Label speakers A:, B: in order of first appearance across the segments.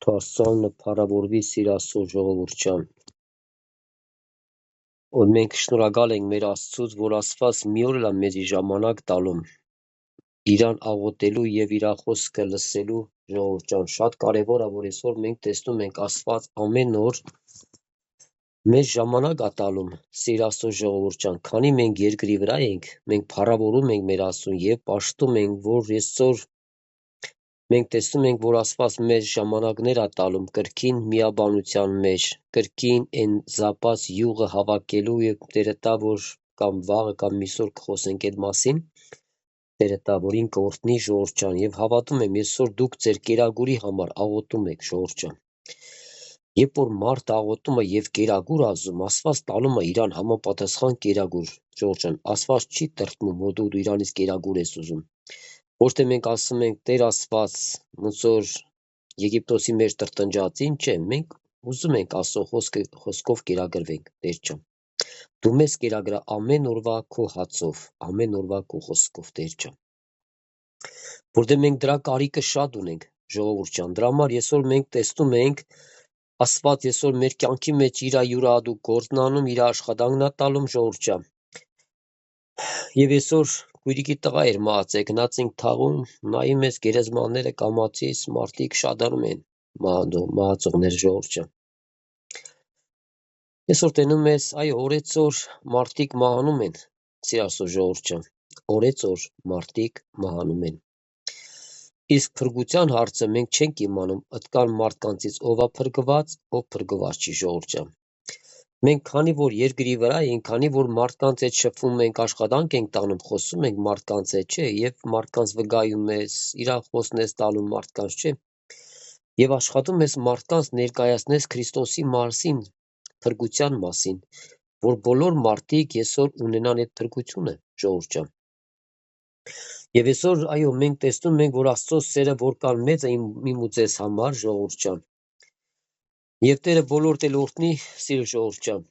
A: Թող Աստծո փառավորվի Սիր Աստծո ժողովուրդ ջան։ Որ մենք շնորհակալ ենք մեր Աստծուց, որ Աստված մի օր էլ է մեզ ժամանակ տալու իրան աղոթելու եւ իր խոսքը լսելու ժողովուրդ ջան։ Շատ կարեւոր է, որ այսօր մենք տեսնում ենք Աստված ամեն օր մեզ ժամանակ է տալու Սիր Աստծո ժողովուրդ ջան։ Քանի մենք երկրի վրա ենք, մենք փառավորում ենք մեր Աստծուն եւ պաշտում ենք, որ այսօր մենք տեսնում ենք, որ Աստված մեզ ժամանակներ է տալում կրկին միաբանության մեջ, կրկին այն զապած յուղը հավաքելու եւ Տերը տա, որ կամ վաղը կամ միսօր կխոսենք այդ մասին, Տերը տա, որ ինքը օրհնի ժողովուրդ ջան եւ հավատում եմ այսօր դուք ձեր կերագուրի համար աղոթում եք ժողովուրդ ջան։ Երբ որ մարդ աղոթում է եւ կերագուր ազում, Աստված տալում է իրան համապատասխան կերագուր ժողովուրդ ջան։ Աստված չի տրտմում, որ դու իրանից կերագուր ես ուզում։ Ոչ թե մենք ասում ենք Տեր Աստված, ոնց որ Եգիպտոսի մեջ տրտնջածին, չէ, մենք ուզում ենք Աստծո խոսքով կերակրվենք, Տեր ջան։ Դու մեզ կերակրա ամեն օրվա քո հացով, ամեն օրվա քո խոսքով, Տեր ջան։ Որտեղ մենք դրա կարիքը շատ ունենք, ժողովուրդ ջան։ Դրա համար այսօր մենք տեսնում ենք Աստված այսօր մեր կյանքի մեջ իր յուրահատուկ գործն անում, իր աշխատանքն է տալում, ժողովուրդ ջան։ Եվ այսօր Գույրիկի տղա էր մահացել, գնացինք թաղում, նայի մեզ գերեզմանները կամացից, մարդիկ շադանում են մահացողներ ժողովուրդ ջան։ Այսօր տենում ես, այո, օրեցօր մարդիկ մահանում են, Սիր Աստծո ժողովուրդ ջան, օրեցօր մարդիկ մահանում են։ Իսկ փրկության հարցը մենք չենք իմանում, ըտկան մարդկանցից ով է փրկված, ով փրկված չի ժողովուրդ ջան։ Մենք քանի որ երկրի վրա ենք, քանի որ մարդկանց հետ շփվում ենք, աշխատանք ենք տանում, խոսում ենք մարդկանց հետ, չէ, եւ մարդկանց վկայում ես, իրախոսն ես տալու մարդկանց, չէ։ Եվ աշխատում ես մարդկանց ներկայացնես Քրիստոսի մասին, փրկության մասին, որ բոլոր մարդիկ այսօր ունենան այդ փրկությունը, ժողովուրդ ջան։ Եվ այսօր, այո, մենք տեսնում ենք, որ Աստծո սերը որքան մեծ է իմ ու ձեզ համար, ժողովուրդ ջան։ Եվ Տերը բոլորդ էլ օրհնի, սիրելի ժողովուրդ ջան։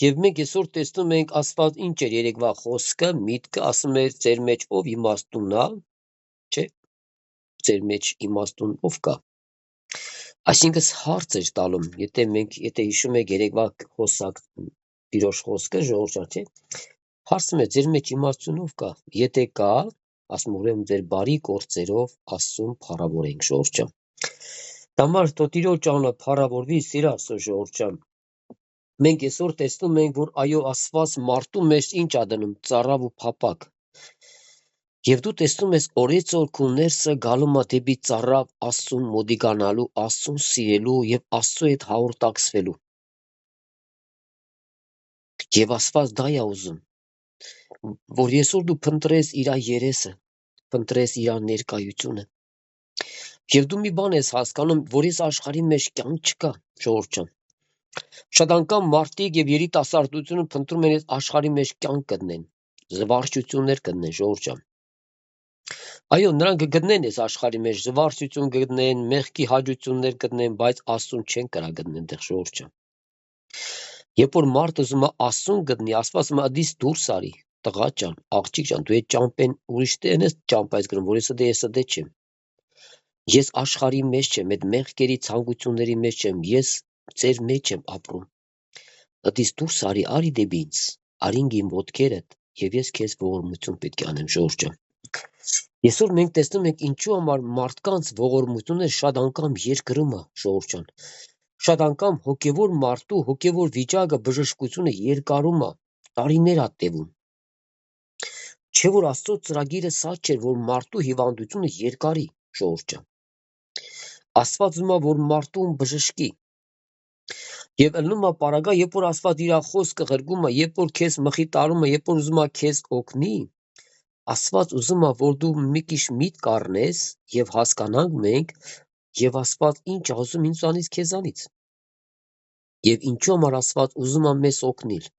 A: Եվ մենք այսօր տեսնում ենք Աստված ինչ էր երեկվա խոսքը, միտքը, ասում էր ձեր մեջ ով իմաստուն է, չէ, ձեր մեջ իմաստուն ով կա։ Այսինքն հարց էր տալում, եթե հիշում եք երեկվա խոսակ Տիրոջ խոսքը, ժողովուրդ ջան, չէ։ Հարցում է ձեր մեջ իմաստուն ով կա։ Եթե կա, ասում ուրեմն ձեր բարի գործերով Աստծուն փառավորենք, ժողովուրդ ջան։ Դամար թո Տիրոջ անունը փառավորվի, Սիր Աստծո ժողովուրդ ջան։ Մենք այսօր տեսնում ենք, որ այո, Աստված մարդու մեջ ինչ է դնում, ծառավ ու փապակ։ Եվ դու տեսնում ես օրեցօր քո ներսը գալու է դեպի ծառավ Աստծուն մոդիկանալու, Աստծուն սիրելու եւ Աստծո հետ հաղորդակցվելու։ Եվ Աստված դա է ուզում, որ այսօր դու փնտրես իր երեսը, փնտրես իր ներկայությունը։ Եվ դու մի բան ես հասկանում, որ այս աշխարհի մեջ կյանք չկա, ժողովուրդ ջան։ Շատ անգամ մարդիկ եւ երիտասարդությունը փնտրում են այս աշխարհի մեջ կյանք գտնեն, զվարճություններ գտնեն, ժողովուրդ ջան։ Այո, նրանք գտնեն այս աշխարհի մեջ զվարճություն գտնեն, մեղքի հաճություններ գտնեն, բայց Աստծուն չեն կրա գտնեն դեռ, ժողովուրդ ջան։ Երբ որ մարդը ուզում է Աստծուն գտնի, Աստված ասում է՝ «Ադիս դուրս արի, տղա ջան, աղջիկ ջան, դու այդ ճամփեն ուրիշ տեն ես ճամփայից գրում, որ ես դե չեմ։ Ես աշխարհի մեջ չեմ, այդ մեղքերի ցանկությունների մեջ չեմ, ես ձեր մեջ եմ ապրում։ Ադիս դուրս արի դեպի ինձ, արինք իմ ոտքերդ, եւ ես քեզ ողորմություն պետք է անեմ, ժողովուրդ ջան»։ Այսօր մենք տեսնում ենք ինչու համար մարդկանց ողորմությունը շատ անգամ երկրում է, ժողովուրդ ջան։ Շատ անգամ հոգևոր մարդու հոգևոր վիճակը բժշկությունը երկարում է, տարիներ է տևում։ Չէ որ Աստծո ծրագիրը սա չէր, որ մարդու հիվանդությունը երկարի, ժողովուրդ ջան։ Աստված ուզում է, որ մարդուն բժշկի։ Եվ ըլնում է պարագա, երբ որ Աստված իր խոսքը ղրգում է, երբ որ քեզ մխիթարում է, երբ որ ուզում է քեզ օգնի, Աստված ուզում է, որ դու մի քիչ միտք առնես եւ հասկանանք մենք, եւ Աստված ինչ է ուզում ինձանից քեզանից։ Եվ ինչու համար Աստված ուզում է մեզ օգնել։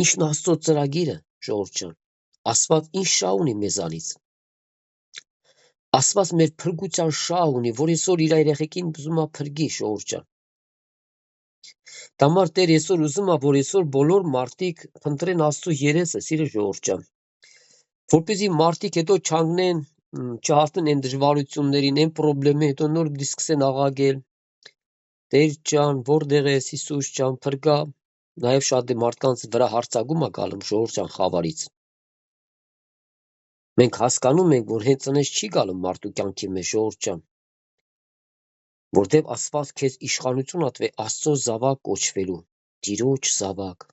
A: Ինչն Աստծո ծրագիրը, ժողովուրդ ջան։ Աստված ինչ շահ ունի մեզանից։ Աստված մեր փրկության շահ ունի, որ այսօր իր երեխեքին ուզում է փրկի, ժողովուրդ ջան։ Դամար Տեր այսօր ուզում է, որ այսօր բոլոր մարդիկ փնտրեն Աստծո երեսը, սիրելի ժողովուրդ ջան։ Որպեսզի մարդիկ հետո չանգնեն չհասնեն այն դժվարություններին, այն խնդիրների, հետո նոր սկսեն աղաղել. Տեր ջան, որտեղ ես, Հիսուս ջան, փրկա։ Նաև շատ մարդկանց վրա հարձակում է գալում ժողովրդ ջան խավարից։ Մենք հասկանում ենք, որ հենց այնպես չի գալում մարդու կյանքի մեջ ժողովրդ ջան, որտեղ Աստված քեզ իշխանություն ա տվել Աստծո զավակ կոչվելու, Տիրոջ զավակ։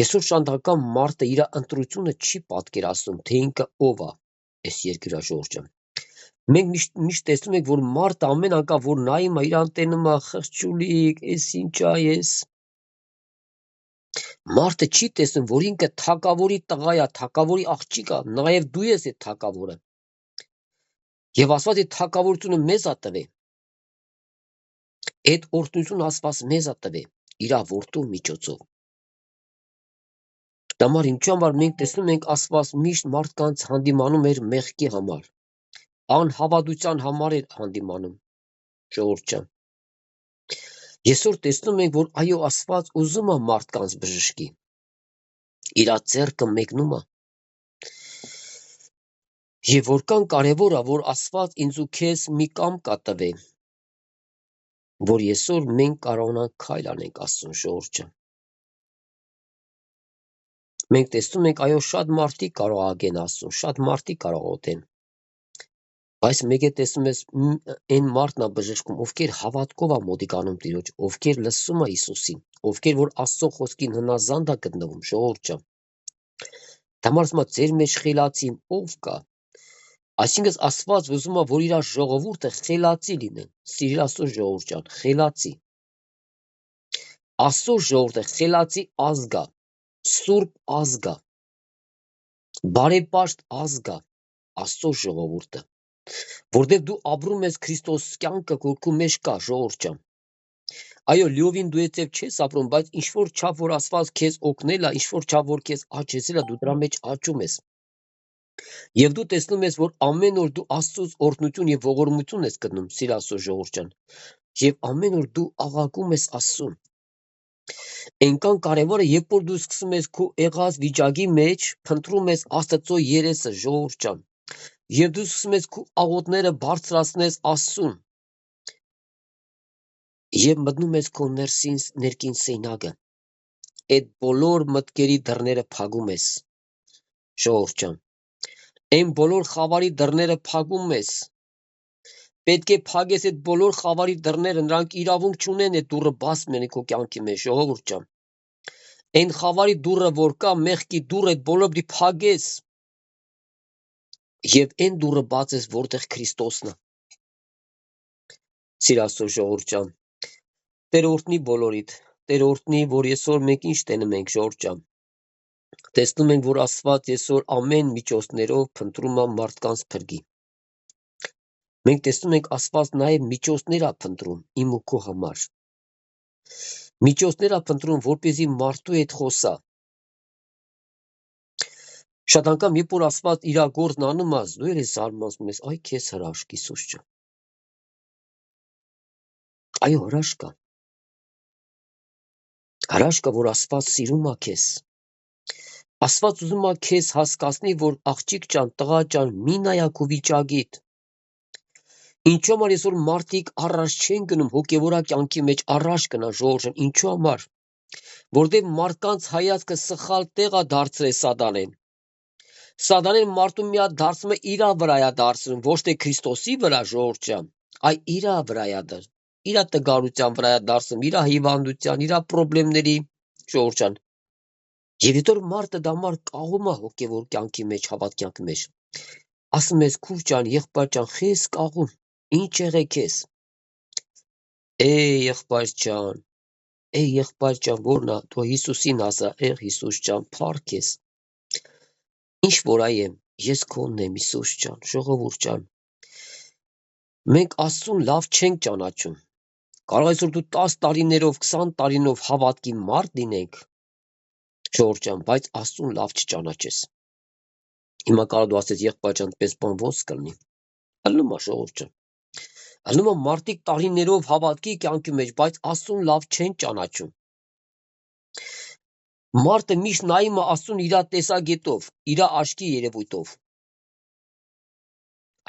A: Այսօր շնորհակալ մարդը իր ընտրությունը չի պատկերացնում, թե ինքը ով է այս երկրի ժողովրդ ջան։ Մենք միշտ տեսնում ենք, որ մարդը ամեն անգամ որ նայում է իրան տենում է խղճուլիկ, էս ինչ է, ես մարդը չի տեսնում, որ ինքը թակավորի տղա է, թակավորի աղջիկ է, նաև դու ես այդ թակավորը։ Եվ Աստված այդ թակավորությունը մեզ ա տվել։ Այդ օրհնությունը Աստված մեզ ա տվել իր որդու միջոցով։ Դամար ինչու համար մենք տեսնում ենք Աստված միշտ մարդկանց հանդիմանում էր մեղքի համար, անհավատության համար էր հանդիմանում, ժողովուրդ ջան։ Այսօր տեսնում ենք, որ այո, Աստված ուզում է մարդկանց բժշկի, իր ձեռքը մեկնում է։ Եվ որքան կարևոր է, որ Աստված ինձ ու քեզ մի կամք կա տվել, որ այսօր մենք կարողանանք քայլ անենք Աստծուն, ժողովուրդ ջան։ Մենք տեսնում ենք, այո, շատ մարդիկ կարող ագեն Աստծուն, շատ մարդիկ կարող օտեն։ Բայց մեկ է տեսնում ես այն մարդն է բժշկում, ովքեր հավատքով է մոտիկանում Տիրոջ, ովքեր լսում է Հիսուսին, ովքեր որ Աստծո խոսքին հնազանդ է գտնվում, ժողովուրդ ջան։ Դամարս մա ձեր մեջ խելացին ով կա։ Այսինքն Աստված ուզում է, որ իր ժողովուրդը խելացի լինեն։ Սիրել Աստծո ժողովուրդ ջան, խելացի։ Աստծո ժողովուրդը խելացի ազգ է, սուրբ ազգ է, բարեպաշտ ազգ է, Աստծո ժողովուրդը, որտեղ դու ապրում ես Քրիստոս կյանքը քո մեջ կա, ժողովուրդ ջան։ Այո, լիովին դու այդպես չես ապրում, բայց ինչ որ չափ որ Աստված քեզ օգնել է, ինչ որ չափ որ քեզ աճեցել է, դու դրա մեջ աճում ես։ Եվ դու տեսնում ես, որ ամեն օր դու Աստծոց օրհնություն եւ ողորմություն ես գտնում, սիր Աստծո ժողովուրդ ջան։ Եվ ամեն օր դու աղաղակում ես Աստծուն։ Այնքան կարևոր է, երբ որ դու սկսում ես քո եղած վիճակի մեջ, փնտրում ես Աստծո երեսը, ժողովուրդ ջան, եւ դու սկսում ես քո աղոթները բարձրացնես Աստծուն, եւ մտնում ես քո ներքին սենյակը, այդ բոլոր մտքերի դռները փակում ես, ժողովուրդ ջան, այն բոլոր խավարի դռները փակում ես, պետք է փակես այդ բոլոր խավարի դռները, նրանք իրավունք չունեն այդ դուռը բաց մնի քո կյանքի մեջ, ժողովուրդ ջան, այն խավարի դուռը որ կա, մեղքի դուռը, այդ բոլորը դի փակես, եւ այն դուռը բացես, որտեղ Քրիստոսն է, սիր Աստծո ժողովուրդ ջան, Տեր օրհնի բոլորիդ, Տեր օրհնի, որ այսօր մենք ինչ տենում ենք, ժողովուրդ ջան, տեսնում ենք, որ Աստված այսօր ամեն միջոցներով փնտրում է մարդկանց փրկի։ Մենք տեսնում ենք Աստված նաև միջոցներ է փնտրում իմ ու քո համար։ Միջոցներ է փնտրում, որպեսզի մարդու հետ խոսա։ Շատ անգամ, երբ որ Աստված իր գործն անում է, դու ես զարմանում ես, այ քեզ հրաշք, Հիսուս ջան։ Այո, հրաշք կա։ Հրաշքը, որ Աստված սիրում է քեզ։ Աստված ուզում է քեզ հասկացնի, որ աղջիկ ջան, տղա ջան, մի նայա քո վիճակիդ։ Ինչու համար այսօր մարդիկ առաջ չեն գնում հոգևորական կյանքի մեջ, առաջ գնա ժողովուրդ ջան, ինչու համար։ Որտեղ մարդկանց հայացքը սխալ տեղ է դարձրել սատանեն։ Սատանեն մարդու մի հատ դարձնում է իրա վրա է դարձնում, ոչ թե Քրիստոսի վրա, ժողովուրդ ջան, այ իրա վրա է դարձ, իրա տգարության վրա է դարձնում, իրա հիվանդության, իրա խնդիրների, ժողովուրդ ջան։ Եվ հետո մարդը դամար կաղում է հոգևոր կյանքի մեջ, հավատքի կյանքի մեջ։ Ասում ես քուր ջան, եղբայր ջան, խես կաղում, ինչ եղեք ես։ Եղբայր ջան, որն է, դու Հիսուսին ասա, Հիսուս ջան, փառք ես։ Ինչ որ այ եմ, ես քոնն եմ, Հիսուս ջան, ժողովուրդ ջան։ Մենք Աստծուն լավ չենք ճանաչում։ Կարող այսօր դու 10 տարիներով, 20 տարիներով հավատքի մարդ լինենք, ժողովուրդ ջան, բայց Աստծուն լավ չճանաչես։ Հիմա կարող դու ասես, եղբայր ջան, պես բան ոնց կլինի։ Ալնում է ժողովուրդ ջան։ Ալնում է մարդիկ տարիներով հավատքի կյանքի մեջ, բայց Աստծուն լավ չեն ճանաչում։ Մարդը միշտ նայում է Աստծուն իր տեսակետով, իր աչքի երևույթով։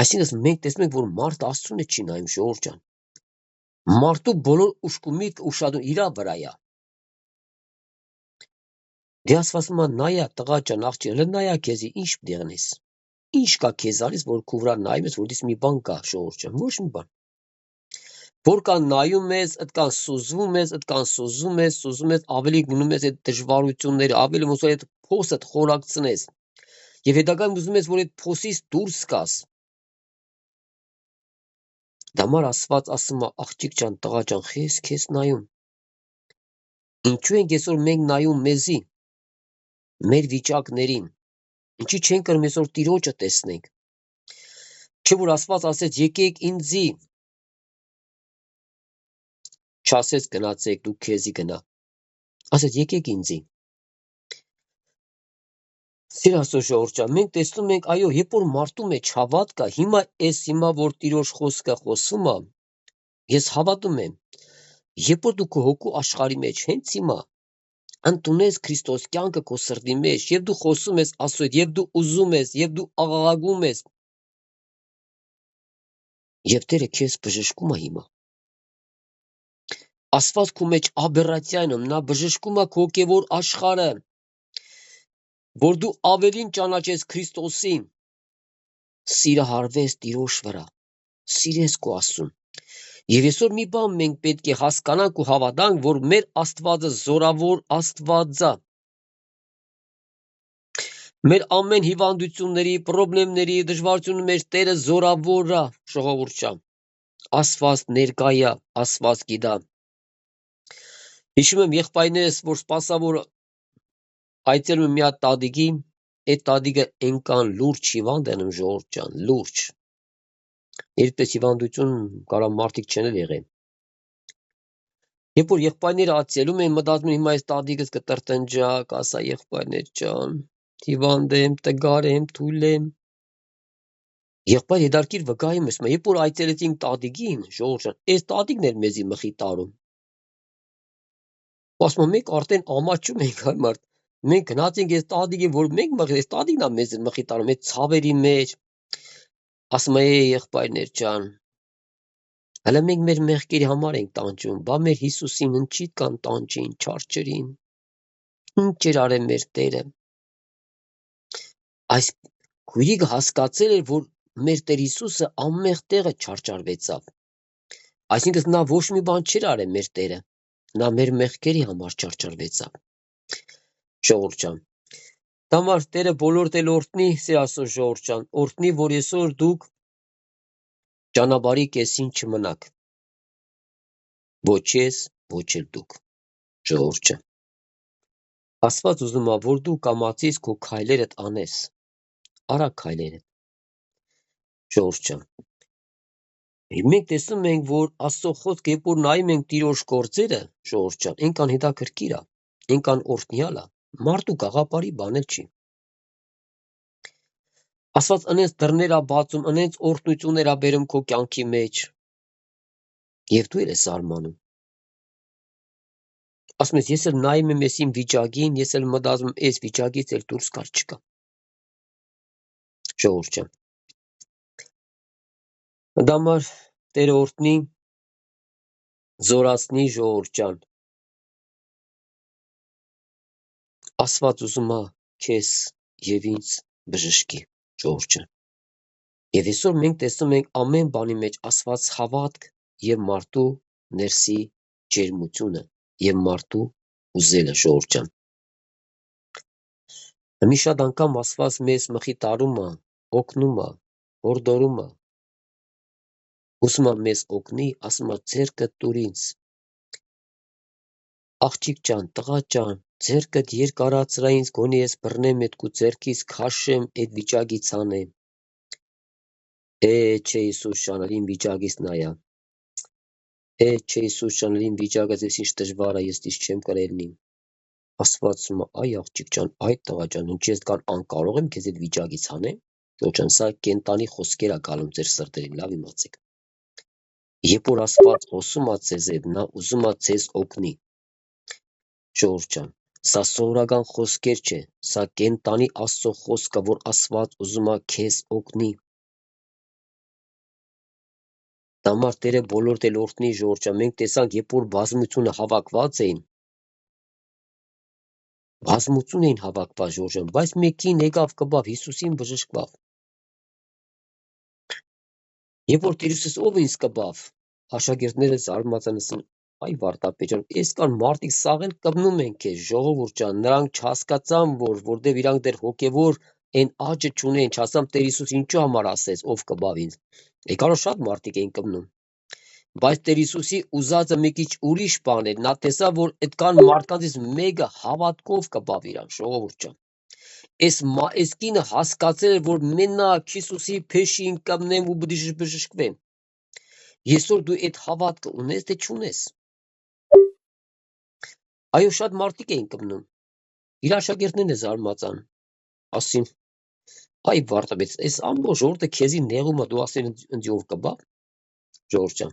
A: Այսինքն մենք տեսնում ենք, որ մարդը Աստծուն է չի նայում, ժողովուրդ ջան։ Մարդու բոլոր ուշքումիտ ուշադրություն իրա վրա է։ Դե ասվածում նայա տղա ջան, աղջիկ, նայա քեզի ինչ դեղնես։ Ինչ կա քեզ արիս, որ քու վրա նայում ես, որ դից մի բան կա, ժողովուրդ ջան, ոչ մի բան։ Որ կան նայում ես, այդքան սուզվում ես, այդքան սուզում ես, ավելի գնում ես այդ դժվարությունները, ավելի ոսոր այդ փոսդ խորակցնես։ Եվ հետագայում ուզում ես, որ այդ փոսից դուրս գաս։ Դամար Աստված ասում է, աղջիկ ջան, տղա ջան, քեզ նայում։ Ինչու ենք այսօր մենք նայում մեզի, մեր վիճակներին։ Ինչի չենք կրում այսօր Տիրոջը տեսնենք։ Չէ որ Աստված ասեց, եկեք ինձի։ Չասեց գնացեք, դու քեզի գնա։ Ասեց, եկեք ինձի։ Սիրասո ժողովուրդ ջան, մենք տեսնում ենք, այո, երբ որ մարդու մեջ հավատ կա, հիմա որ Տիրոջ խոսքը խոսում է, ես հավատում եմ, երբ որ դու քո հոգու աշխարհի մեջ հենց հիմա ընդունես Քրիստոս կյանքը քո սրտի մեջ, եւ դու խոսում ես Աստծո հետ, եւ դու ուզում ես, եւ դու աղաղակում ես, եւ Տերը քեզ բժշկում է հիմա։ Աստված քո մեջ աբերացիայնում, նա բժշկում է քո հոգևոր աշխարհը, որ դու ավելին ճանաչես Քրիստոսին, սիրահարվես Տիրոջ վրա, սիրես քո Աստծուն։ Եվ այսօր մի բան մենք պետք է հասկանանք ու հավատանք, որ մեր Աստվածը զորավոր Աստված է։ Մեր ամեն հիվանդությունների, խնդիրների, դժվարությունների մեջ Տերը զորավոր է, ժողովուրդ ջան։ Աստված ներկա է, Աստված գիտա։ Հիշում եմ եղբայրներս, որ սպասավոր այցելում եմ մի հատ տատիկի, այդ տատիկը այնքան լուրջ հիվանդ են, ժողովուրդ ջան, լուրջ։ Երբես հիվանդություն կարող մարդիկ չեն եղել։ Երբ որ եղբայրները այցելում են, մտածում են հիմա այս տատիկս կտրտնջա, կասա եղբայրներ ջան, հիվանդ եմ, տգար եմ, թույլ եմ։ Եղբայր հետարքիր վկայում ես, երբ որ այցելեցինք տատիկին, ժողովուրդ ջան, այս տատիկն էր մեզի մխիթարում։ Ասում եմ, մենք արդեն ամաչում ենք այ մենք գնացինք այս տատիկին, որ մենք այս տատիկն է մեզ մխիթարում, այդ ցավերի մեջ։ Ասում է, եղբայրներ ջան, հələ մենք մեր մեղքերի համար ենք տանջում, բա մեր Հիսուսին ինչի կան տանջին, չարչերին։ Ինչ էր արել մեր Տերը։ Այս քույրիկը հասկացել էր, որ մեր Տեր Հիսուսը ամեղ տեղը չարչարվեցավ։ Այսինքն նա ոչ մի բան չէր արել մեր Տերը, նա մեր մեղքերի համար չարչարվեցավ։ Ժողովուրդ ջան, դամար Տերը բոլոր դել օրհնի, սիրասո ժողովուրդ ջան, օրհնի, որ այսօր դուք ճանապարհի կեսին չմնաք։ Ոչ ես, ոչ էլ դուք, ժողովուրդ ջան։ Աստված ուզում է, որ դու կամացից քո քայլերդ անես, արա քայլերդ, ժողովուրդ ջան։ Մենք տեսնում ենք, որ Աստծո խոսքը, երբ որ նայում ենք Տիրոջ գործերը, ժողովուրդ ջան, այնքան հետաքրքիր է, այնքան օրհնյալ է, մարդու գաղափարի բան էլ չի։ Աստված ընենց դռներ է բացում, ընենց օրհնություններ է բերում քո կյանքի մեջ, եւ դու ես զարմանում։ Ասում ես, ես էլ նայում եմ իմ վիճակին, ես էլ մտածում եմ, այս վիճակից էլ դուրս գալ չկա։ Ժողովուրդ ջան։ Դամար Տերը օրհնի, զորացնի, ժողովուրդ ջան։ Աստված ուզում է քեզ եւ ինձ բժշկի, ժողովուրդ ջան։ Եվ այսօր մենք տեսնում ենք ամեն բանի մեջ Աստված հավատք եւ մարդու ներսի ջերմությունը եւ մարդու ուզելը, ժողովուրդ ջան։ Մի շատ անգամ Աստված մեզ մխիթարում է, օգնում է, հորդորում է։ Ուսում է մեզ օգնի, ասում է ձեռքդ տուր ինձ։ Աղջիկ ջան, տղա ջան, ձեռքդ երկարացրա ինձ, գոնե ես բռնեմ այդ քո ձեռքից, քաշեմ, այդ վիճակից անեմ։ Չէ Հիսուս ջան, իմ վիճակից նայա։ Չէ Հիսուս ջան, իմ վիճակը ես ինչ դժվար է, ես դից չեմ կրելնի։ Աստված ասում է, այ աղջիկ ջան, այ տղա ջան, ինչի ես կան անկարող եմ քեզ այդ վիճակից անեմ։ Ոչ ջան, սա կենտանի խոսքեր է գալում ձեր սրտերին, լավ իմացեք։ Երբ որ Աստված խոսում է ձեզ հետ, նա ուզում է ձեզ օգնի։ Ժողովուրդ ջան, սա սովորական խոսքեր չէ, սա կենտանի Աստծո խոսքը, որ Աստված ուզում է քեզ օգնի։ Համար Տերը բոլոր տելորտնի ժողովրդը մենք տեսանք, երբ որ բազմությունը հավաքված էին ժողովրդը, բայց մեկին եկավ կբավ Հիսուսին բժշկավ։ Երբ որ Տեր Հիսուս ով ինձ կբավ, աշակերտները զարմացան ասին, այ Վարդապետ ջան, այս կան մարդիկ սաղ էլ կպնում են քեզ, ժողովուրդ ջան, նրանք չհասկացան, որտեվ իրանք դեռ հոգևոր այն աճը չունեն, չասամ Տեր Հիսուս ինչու համար ասեց, ով կբավ ինձ։ Եկարո շատ մարդիկ էին կպնում։ Բայց Տեր Հիսուսի ուզածը մի քիչ ուրիշ բան էր, նա տեսավ, որ այդքան մարդկանցից մեկը հավատքով կբավ իրան, ժողովուրդ ջան։ Այս կինը հասկացել էր, որ մենակ Հիսուսի փեշին կմնեմ ու բժշկվեմ։ Այսօր դու այդ հավատքը ունես, թե չունես։ Այո, շատ մարդիկ էին կպնում։ Իր աշակերտներն զարմացան, ասին, այ Վարդապետ, այս ամբողջ ժողովուրդը քեզի նեղում է, դու ասել ինձ ով կբավ, ժողովուրդ ջան։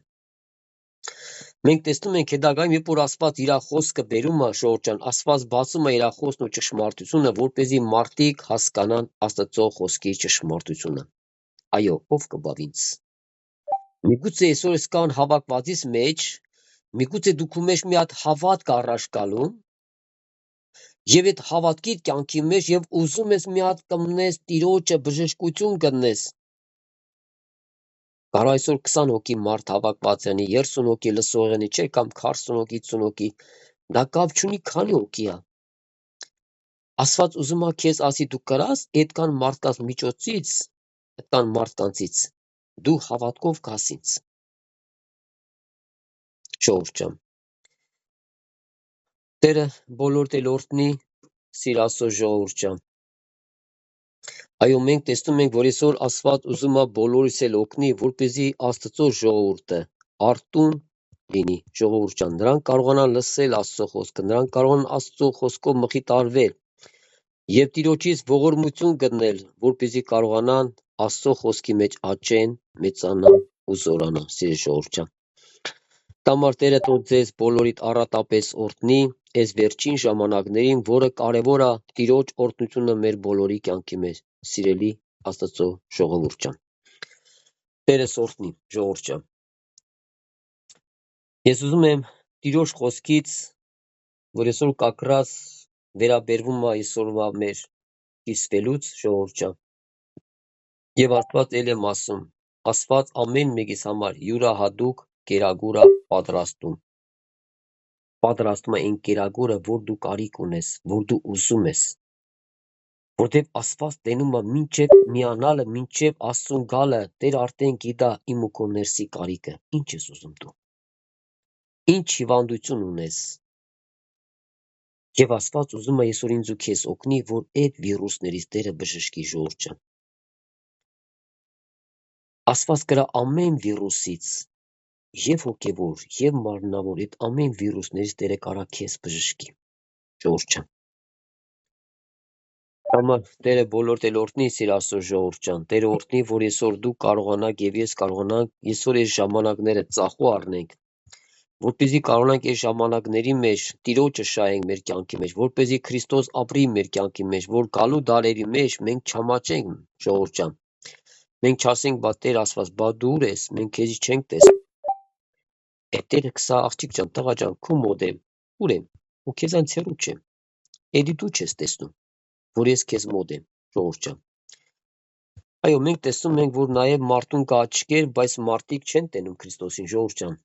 A: Մենք տեսնում ենք հետագայում, երբ որ Աստված իր խոսքը բերում է, ժողովուրդ ջան, Աստված բացում է իր խոսքն ու ճշմարտությունը, որպեսզի մարդիկ հասկանան Աստծո խոսքի ճշմարտությունը։ Այո, ով կբավ ինձ։ Միգուցե այսօր կան հավաքվածից մեջ, միգուցե դու քո մեջ մի հատ հավատք առաջ գալու, եւ այդ հավատքի կյանքի մեջ եւ ուզում ես մի հատ կմնես Տիրոջը բժշկություն գտնես։ Կարող այսօր 20 հոգի մարդ հավաքված անի, 30 հոգի լսողանի, չէ, կամ 40 հոգի, 50 հոգի, դա կապ չունի քանի հոգի է։ Աստված ուզում է քեզ ասի դու կրած այդքան մարդկանց միջոցից, այդքան մարդկանցից դու հավատքով գաս ինձ։ Ժողովուրդ ջան, Տերը բոլոր տելորտնի սիրասո ժողովուրդ ջան։ Այո, մենք տեսնում ենք, որ այսօր Աստված ուզում է բոլորիս էլ օգնի, որպեսզի Աստծո ժողովուրդը արտուն լինի, ժողովուրդ ջան, նրանք կարողանան լսել Աստծո խոսքը, նրանք կարողանան Աստծո խոսքով մխիթարվել եւ Տիրոջից ողորմություն գտնել, որպեսզի կարողանան Աստծո խոսքի մեջ աճեն, մեծանան ու զորանան, սիրելի ժողովուրդ ջան։ Տամար Տերը թող ձեզ բոլորիդ առատապես օրհնի այս վերջին ժամանակներին, որը կարևոր է Տիրոջ օրհնությունը մեր բոլորի կյանքի մեջ, սիրելի Աստծո ժողովուրդ ջան։ Տերս օրհնի, ժողովուրդ ջան։ Ես ուզում եմ Տիրոջ խոսքից, որ այսօր կակրած վերաբերվում է այսօրվա մեր կիսվելուց, ժողովուրդ ջան։ Եվ Աստված ել եմ ասում, Աստված ամեն մեկիս համար յուրահատուկ կերակուր է պատրաստում է այն կերակուրը, որ դու կարիք ունես, որ դու ուզում ես, որտեվ Աստված տենում է մինչև միանալը, մինչև Աստծուն գալը, Տեր արդեն գիտա իմ ու քո ներսի կարիքը, ինչ ես ուզում դու, ինչ հիվանդություն ունես, եւ Աստված ուզում է այսօր ինձ ու քեզ օգնի, որ այդ վիրուսներից Տերը բժշկի, ժողովուրդ ջան։ Աստված կրա ամեն վիրուսից, եւ հոգևոր, եւ մարմնավոր, այդ ամեն վիրուսներից Տերը կարա քեզ բժշկի, ժողովուրդ ջան։ Համար Տերը բոլոր տելորտնի սիրասո ժողովուրդ ջան, Տերը օրհնի, որ այսօր դու կարողանաք եւ ես կարողանանք այսօր այս ժամանակները ծախու առնենք, որպեսզի կարողանանք այս ժամանակների մեջ Տիրոջը շահենք մեր կյանքի մեջ, որպեսզի Քրիստոս ապրի մեր կյանքի մեջ, որ գալու դարերի մեջ մենք չամաչենք, ժողովուրդ ջան։ Մենք չասենք, բա Տեր Աստված, բա դու ուր ես, մենք քեզի չենք տեսնում։ Տերը կսա աղջիկ ջան, տղա ջան, քո մոտ եմ, ուր եմ, ու քեզանից հեռու չեմ։ Էդի դու չես տեսնում, որ ես քեզ մոտ եմ, ժողովուրդ ջան։ Այո, մենք տեսնում ենք, որ նաև մարդուն կա աչքեր, բայց մարդիկ չեն տենում Քրիստոսին, ժողովուրդ ջան։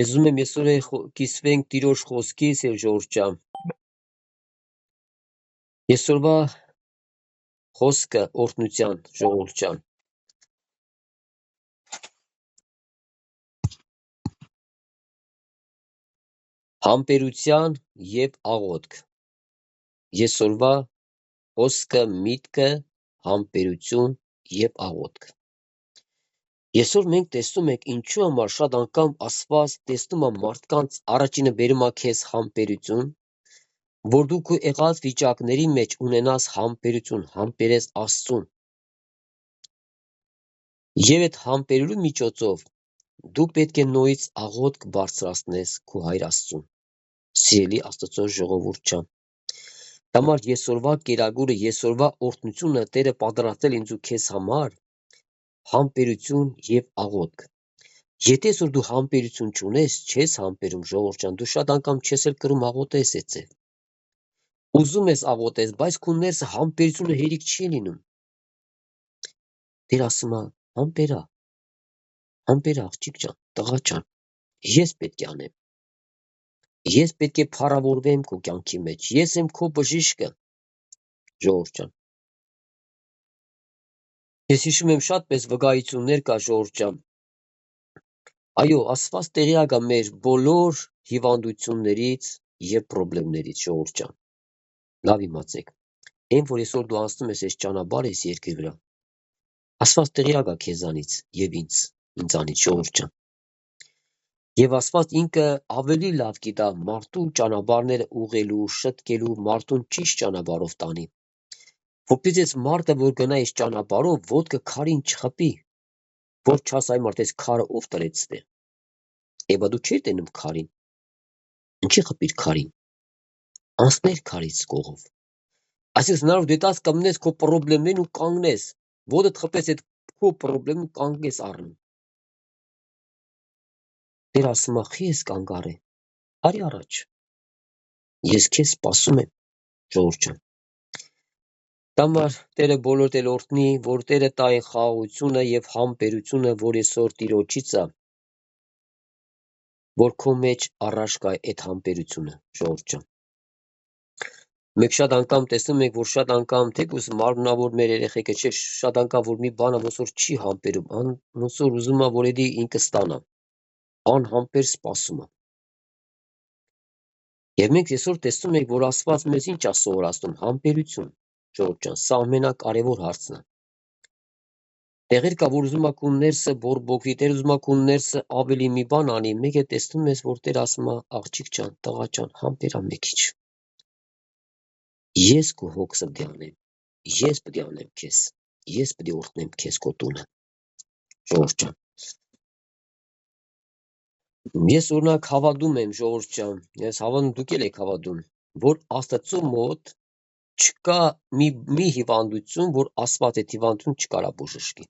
A: Ես ուզում եմ այսօր կիսվենք Տիրոջ խոսքից, ժողովուրդ ջան։ Այսօրվա խոսքը օրհնության, ժողովուրդ ջան։ Համբերության եւ աղոթք։ Այսօրվա խոսքը միտքը համբերություն եւ աղոթք։ Այսօր մենք տեսնում ենք ինչու համար շատ անգամ Աստված տեսնում է մարդկանց առաջինը բերում է քեզ համբերություն, որ դու քո եղած վիճակների մեջ ունենաս համբերություն, համբերես Աստծուն։ Եվ այդ համբերելու միջոցով դու պետք է նույնից աղոթք բարձրացնես քո Հայր Աստծուն։ Սիրելի Աստծո ժողովուրդ ջան։ Համար այսօրվա կերակուրը, այսօրվա օրհնությունը Տերը պատրաստել ինձ ու քեզ համար, Համբերություն եւ աղոթք։ Եթե որ դու համբերություն չունես, չես համբերում, ժողովուրդ ջան, դու շատ անգամ չես էլ կրում աղոթես էցե։ Ուզում ես աղոթես, բայց քո ներսը համբերությունը հերիք չի լինում։ Դեր ասում է, համբերա, աղջիկ ջան, տղա ջան, ես պետք է անեմ։ Ես պետք է փառավորվեմ քո կյանքի մեջ, ես եմ քո բժիշկը, ժողովուրդ ջան։ Ես հիշում եմ շատ պես վկայություններ կա, ժողովուրդ ջան։ Այո, Աստված տեղյակ է մեր բոլոր հիվանդություններից եւ խնդիրներից, ժողովուրդ ջան։ Լավ իմացեք։ Այն որ այսօր դու անցնում ես այս ճանապարհը այս երկրի վրա, Աստված տեղյակ է քեզանից եւ ինձանից, ժողովուրդ ջան։ Եվ Աստված ինքը ավելի լավ գիտա մարդու ճանապարհները ուղղելու, շտկելու, մարդուն ճիշտ ճանապարհով տանի։ Որպես այս մարդը, որ գնա այս ճանապարհով, ոտքը քարին չխփի, որ չաս այ մարդ այս քարը ով տրեց ստե։ Եվ դու չի տենում քարին։ Ինչի խփիր քարին։ Անցներ քարից կողով։ Այսինքն հնարավոր դետաս կմնես քո խնդիրներն ու կանգնես, ոտդ խփես այդ քո խնդրեմը կանգնես առն։ Դեր ասում ախի ես կանգ առե։ Արի առաջ։ Ես քեզ սպասում եմ, ժողովուրդ ջան։ Դամար Տերը բոլոր տել օրհնի, որ Տերը տա այն խաղաղությունը եւ համբերությունը, որ այսօր Տիրոջից է, որ քո մեջ առաջ գա այդ համբերությունը, ժողովուրդ ջան։ Մենք շատ անգամ տեսնում ենք, որ շատ անգամ թեկուզ մարմնավոր մեր երեխեքը չէ, շատ անգամ որ մի բանը ոնց որ չի համբերում, ոնց որ ուզում է որ էդի ինքը ստանա, անհամբեր սպասում է։ Եվ մենք այսօր տեսնում ենք, որ Աստված մեզ ինչ է սովորացնում, համբերություն, ժողովուրդ ջան, սա ամենակարևոր հարցն է։ Տեղեր կա, որ ուզում ա քո ներսը բորբոքվի, Տեր ուզում ա քո ներսը ավելի մի բան անի, մեկ է տեսնում ես, որ Տեր ասում է, աղջիկ ջան, տղա ջան, համբերա մի քիչ։ Ես քո հոգսը պետք է անեմ, ես պետք է անեմ քեզ, ես պետք է օրհնեմ քեզ քո տունը, ժողովուրդ ջան։ Ես օրինակ հավատում եմ, ժողովուրդ ջան, ես հավատում դուք էլ եք հավատում, որ Աստծո մոտ չկա մի հիվանդություն, որ Աստված այդ հիվանդություն չկարա բժշկի։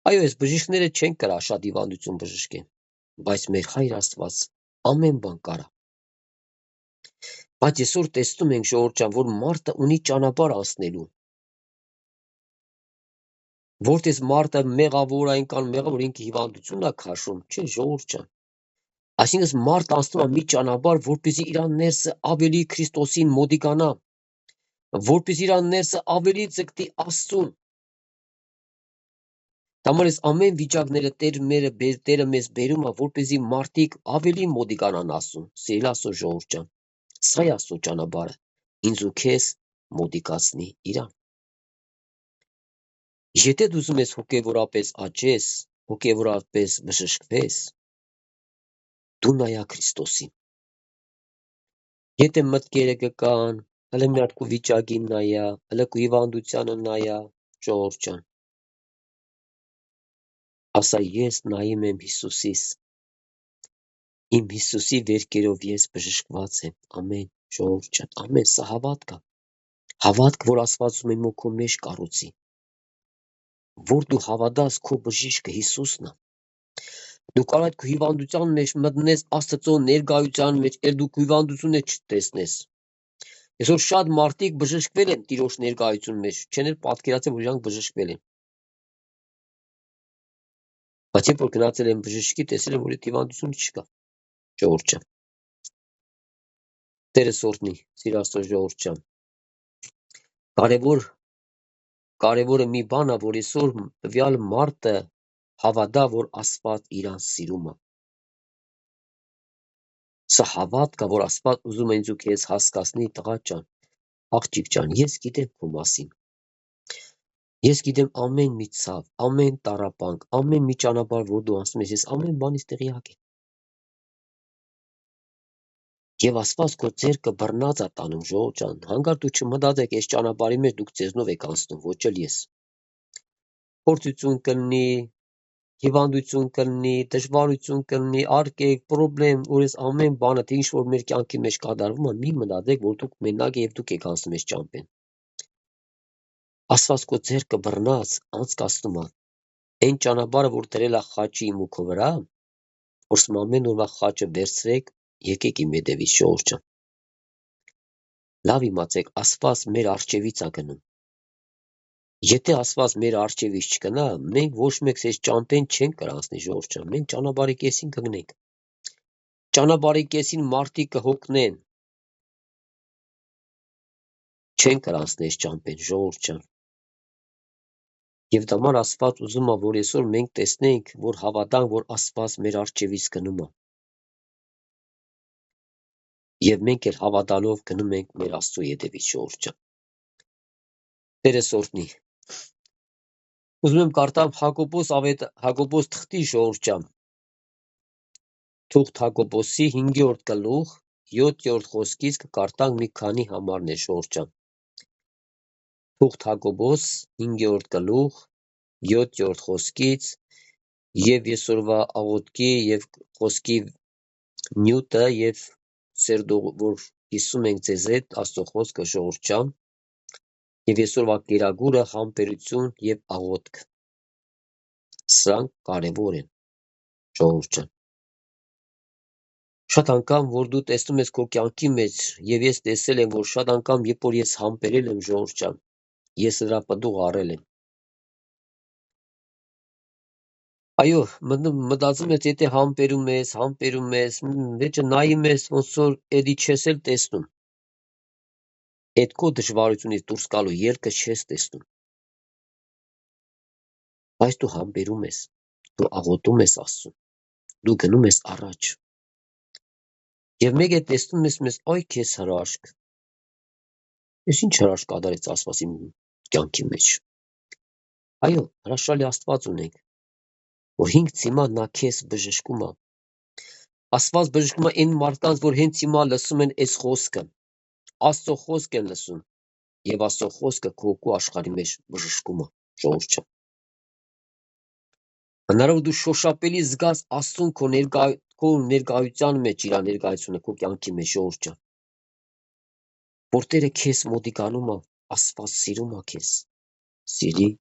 A: Այո, այս բժիշկները չեն կրա շատ հիվանդություն բժշկեն, բայց մեր Հայր Աստված ամեն բան կարա։ Բայց այսօր տեսնում ենք, ժողովուրդ ջան, որ մարդը ունի ճանապարհ անցնելու։ Որտես մարդը մեղավոր այնքան մեղավոր ինքը հիվանդություն է քաշում, չէ, ժողովուրդ ջան։ Այսինքն մարդ անցնում է մի ճանապարհ, որպեսզի իր ներսը ավելի Քրիստոսին մոտիկանա, որպեսզի իր ներսը ավելի ձգտի Աստծուն։ Համար այս ամեն վիճակները Տերը մեզ բերում է, որպեսզի մարդիկ ավելի մոտիկանան Աստծուն, սիրելի Աստծո ժողովուրդ ջան։ Սա է Աստծո ճանապարհը, ինձ ու քեզ մոտիկացնի իրան։ Եթե դու ուզում ես հոգևորապես աճես, հոգևորապես բժշկվես, դու նայա Քրիստոսին։ Եթե մտքերը կկան, հələ մի հատ քո վիճակին նայա, հələ քո հիվանդությանը նայա, ժողովուրդ ջան։ Ասա ես նայում եմ Հիսուսիս, իմ Հիսուսի վերքերով ես բժշկված եմ, ամեն, ժողովուրդ ջան, ամեն, սա հավատք է, հավատք, որ Աստված ուզում է քո մեջ կառուցի, որ դու հավատաս քո բժիշկը Հիսուսն է, դու կարող ես քո հիվանդության մեջ մտնես Աստծո ներկայության մեջ, էլ դու քո հիվանդությունը չտեսնես, այսօր շատ մարդիկ բժշկվել են Տիրոջ ներկայություն մեջ, չեն էլ պատկերացել, որ իրանք բժշկվել են, բայց երբ որ գնացել են բժշկի, տեսել են, որ այդ հիվանդությունը չկա, ժողովուրդ ջան։ Տերս օրհնի, սիրելի Աստծո ժողովուրդ ջան։ Կարևորը մի բան է, որ այսօր տվյալ մարդը հավատա, որ Աստված իրան սիրում է։ Սա հավատք է, որ Աստված ուզում է ինձ ու քեզ հասկացնի, տղա ջան, աղջիկ ջան, ես գիտեմ քո մասին։ Ես գիտեմ ամեն մի ցավ, ամեն տառապանք, ամեն մի ճանապարհ, որ դու անցնում ես, ես ամեն բանից տեղյակ եմ։ Եվ Աստված քո ձեռքը բռնած է տանում, ժողովուրդ ջան, հանկարծ դու չմտածեք, այս ճանապարհի մեջ դուք ձեզնով եք անցնում, ոչ էլ ես։ Փորձություն կլինի, հիվանդություն կլինի, դժվարություն կլինի, արկեք, խնդրեմ, որ այս ամեն բանը, թե ինչ որ մեր կյանքի մեջ կատարվում է, մի մտածեք, որ դուք մենակ եք եւ դուք եք անցնում այս ճամփեն։ Աստված քո ձեռքը բռնած անցկացնում է Այն ճանապարհը, որ դրել է խաչի իմ ու քո վրա, որ ամեն օրվա խաչը վերցրեք, եկեք իմ հետևից, ժողովուրդ ջան։ Լավ իմացեք, Աստված մեր արջևից է գնում։ Եթե Աստված մեր արջևից չգնա, մենք ոչ մեկ այս ճամփեն չենք կրանցնի, ժողովուրդ ջան, մենք ճանապարհի կեսին կգնենք։ Ճանապարհի կեսին մարդիկ կհոգնեն։ Չեն կրանցնի այս ճամփեն, ժողովուրդ ջան։ Եվ դամար Աստված ուզում է, որ այսօր մենք տեսնենք, որ հավատանք, որ Աստված մեր արջևից գնում է։ Եվ մենք էլ հավատալով գնում ենք մեր Աստծո ետևից, ժողովուրդ ջան։ Տերը սորտնի։ Ուզում եմ կարդամ Հակոբոս թղթի, ժողովուրդ ջան։ Թուղթ Հակոբոսի 5-րդ գլուխ 7-րդ խոսքից կկարդանք մի քանի համարներ, ժողովուրդ ջան։ Թուղթ Հակոբոս 5-րդ գլուխ 7-րդ խոսքից եւ այսօրվա աղոթքի եւ խոսքի նյութը եւ սերդող որ հիսում ենք ձեզ հետ Աստծո խոսքը, ժողովուրդ ջան, եւ այսօրվա կերակուրը համբերություն եւ աղոթք։ Սրանք կարեւոր են, ժողովուրդ ջան։ Շատ անգամ որ դու տեսնում ես քո կյանքի մեջ եւ ես տեսել եմ, որ շատ անգամ երբ որ ես համբերել եմ, ժողովուրդ ջան, ես դրա պտուղ առել եմ։ Այո, մտածում ես, եթե համբերում ես, վեճը նայում ես, ոնց որ էդի չես էլ տեսնում։ Այդ քո դժվարությունից դուրս գալու ելքը չես տեսնում։ Բայց դու համբերում ես, դու աղոթում ես Աստծուն, դու գնում ես առաջ։ Եվ մեկ է տեսնում ես մեզ, այ քեզ հրաշք։ Ես ինչ հրաշք կատարեց Աստված իմ կյանքի մեջ։ Այո, հրաշալի Աստված ունենք, որ հինգ հիմա նա քեզ բժշկում է։ Աստված բժշկում է այն մարդկանց, որ հենց հիմա լսում են այս խոսքը։ Աստծո խոսք են լսում, եւ Աստծո խոսքը քո հոգու աշխարհի մեջ բժշկում է, ժողովուրդ ջան։ Հնարավոր դու շոշափելի զգաս Աստծուն քո ներկայության մեջ, իր ներկայությունը քո կյանքի մեջ, ժողովուրդ ջան։ Որ Տերը քեզ մոտիկանում է, Աստված սիրում է քեզ։ Սիրի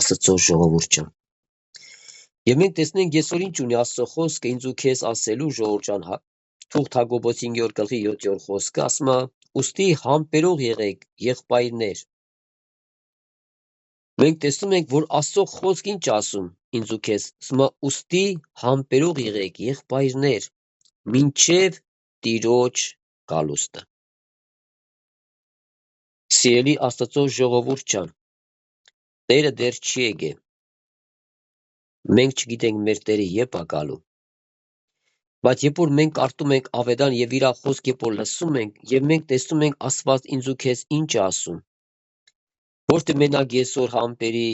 A: Աստծո ժողովուրդ ջան։ Եվ մենք տեսնենք այսօր ինչ ունի Աստծո խոսքը ինձ ու քեզ ասելու, ժողովուրդ ջան, Թուղթ Հակոբոս 5-րդ գլխի 7-րդ խոսքը ասում է. «Ուստի համբերող եղեք, եղբայրներ»։ Մենք տեսնում ենք, որ Աստծո խոսքը ինչ ասում ինձ ու քեզ, ասում է. «Ուստի համբերող եղեք, եղբայրներ, մինչև Տիրոջ գալուստը»։ Սիրելի Աստծո ժողովուրդ ջան, Տերը դեռ չի եկել։ Մենք չգիտենք մեր Տերը երբ է գալու։ Բայց երբ որ մենք կարդում ենք Ավետարան եւ իր խոսքը երբ որ լսում ենք եւ մենք տեսնում ենք Աստված ինձ ու քեզ ինչ է ասում, ոչ թե մենակ այսօր համբերի,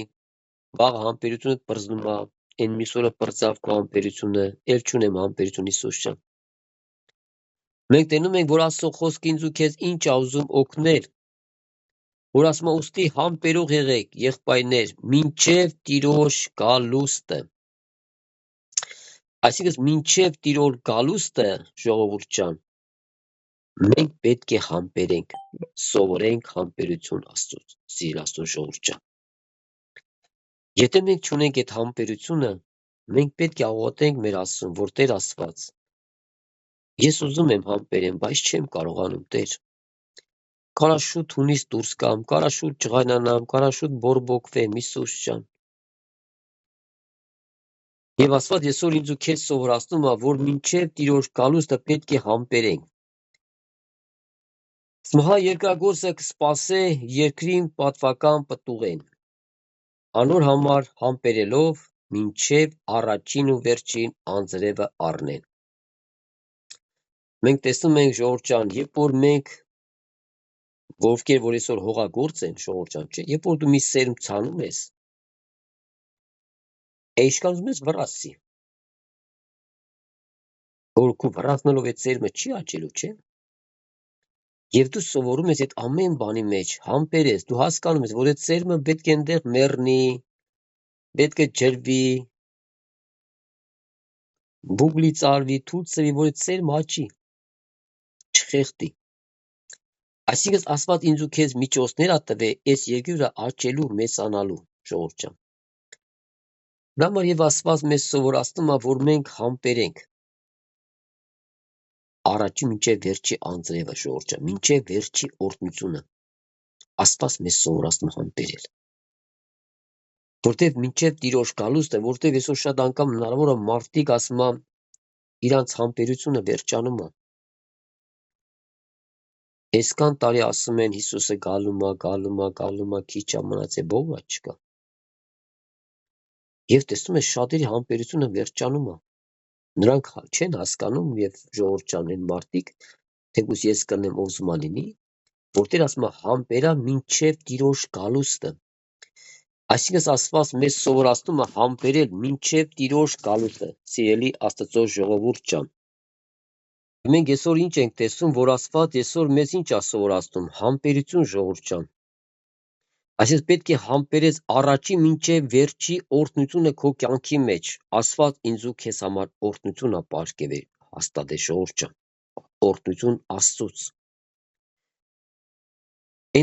A: վաղ համբերությունը բռզնում է, այն մյուս օրը բռծավ քո համբերությունը, ել չունեմ համբերություն Հիսուս ջան։ Մենք տենում ենք, որ Աստծո խոսքը ինձ ու քեզ ինչ է ուզում օգնել, որ ասում է ուստի համբերող եղեք, եղբայրներ, մինչև Տիրոջ գալուստը։ Այսինքն մինչև Տիրոջ գալուստը, ժողովուրդ ջան, մենք պետք է համբերենք, սովորենք համբերություն Աստծուց, սիրելի Աստծո ժողովուրդ ջան։ Եթե մենք չունենք այդ համբերությունը, մենք պետք է աղոթենք մեր Աստծուն, որ Տեր Աստված, ես ուզում եմ համբերեմ, բայց չեմ կարողանում, Տեր։ Կարա շուտ հունից դուրս գամ, կարա շուտ ջղայնանամ, կարա շուտ բորբոքվեմ, Հիսուս ջան։ Եվ Աստված այսօր ինձ ու քեզ սովորացնում է, որ մինչև Տիրոջ գալուստը պետք է համբերենք։ Մահա երկրագործը կսպասե երկրին պատվական պտուղեն, անոր համար համբերելով մինչև առաջին ու վերջին անձրևը առնեն։ Մենք տեսնում ենք, ժողովուրդ ջան, երբ որ մենք ովքեր որ այսօր հողագործ են, ժողովուրդ ջան, չէ, երբ որ դու մի սերմ ցանում ես, ինչքան ուզում ես վռացի, որ քու վռացնելով այդ սերմը չի աճելու, չէ։ Եվ դու սովորում ես այդ ամեն բանի մեջ, համբերես, դու հասկանում ես, որ այդ սերմը պետք է այնտեղ մեռնի, պետք է ջրվի, բուգլի ծարվի, թույլ որ այդ սերմը աճի, չխեղդի։ Այսինքն Աստված ինձ ու քեզ միջոցներ ա տվել այս երկրը աճելու, մեծանալու, ժողովուրդ ջան։ Դա համար եւ Աստված մեզ սովորացնում է, որ մենք համբերենք առաջի մինչև վերջի անձրևը ժողովրդը, մինչև վերջի օրհնությունը Աստված մեզ սովորացնում համբերել։ Որտեւ մինչև Տիրոջ գալուստը, որտեւ այսօր շատ անգամ հնարավոր է մարդիկ ասում են իրանց համբերությունը վերջանում է։ Այսքան տարի ասում են Հիսուսը գալու է, քիչ է մնացել, բողա չկա։ Եվ տեսնում ես շատերի համբերությունը վերջանում է։ Նրանք չեն հասկանում եւ ժողովրդյան են մարդիկ, թեկուզ ես կնեմ ով լինի, որտեղ ասում է համբերա մինչև Տիրոջ գալուստը։ Այսինքն Աստված մեզ սովորացնում է համբերել մինչև Տիրոջ գալուստը, սիրելի Աստծո ժողովուրդ ջան։ Մենք այսօր ինչ ենք տեսնում, որ Աստված այսօր մեզ ինչ է սովորացնում, համբերություն ժողովուրդ ջան։ Այսինքն պետք է համբերես առաջի մինչև վերջի օրհնությունը քո կյանքի մեջ։ Աստված ինձ ու քեզ համար օրհնություն է պարգևել, հաստատե ժողովուրդ ջան։ Օրհնություն Աստծուց։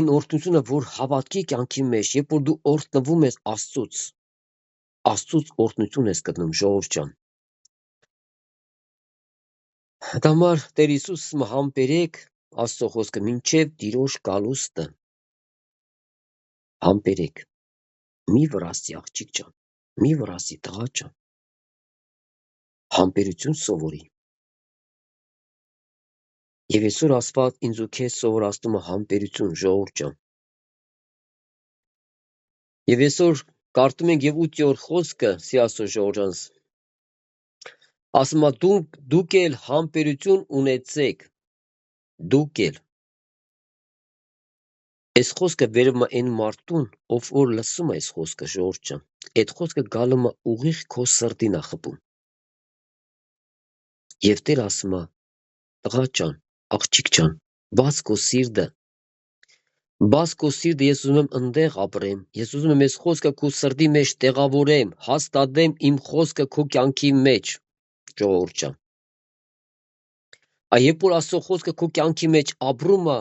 A: Այն օրհնությունը, որ հավատքի կյանքի մեջ, երբ որ դու օրհնվում ես Աստծուց օրհնություն ես գտնում ժողովուրդ ջան։ Դա համար Տեր Հիսուսը համբերեք Աստծո խոսքը մինչև Տիրոջ գալուստը։ Համբերեք։ Մի վրացի աղջիկ ջան, մի վրացի տղա ջան։ Համբերություն սովորի։ Եվ այսօր Աստված ինձ ու քեզ սովորացնում է համբերություն ժողովուրդ ջան։ Եվ այսօր կարդում ենք եւ 8-րդ խոսքը Սիասո ժողովրդանց։ Ասում է դուք էլ համբերություն ունեցեք։ Դուք էլ։ Այս խոսքը վերում է այն մարդուն, ով որ լսում է այս խոսքը ժողովուրդ ջան։ Այդ խոսքը գալու է ուղիղ քո սրտին է խփում։ Եվ Տեր ասում է. տղա ջան, աղջիկ ջան, բաց քո սիրտը։ Բաց քո սիրտը, ես ուզում եմ ընդեղ ապրեմ, ես ուզում եմ այս խոսքը քո սրտի մեջ տեղավորեմ, հաստատեմ իմ խոսքը քո կյանքի մեջ, ժողովուրդ ջան։ Երբ որ Աստծո խոսքը քո կյանքի մեջ ապրում է,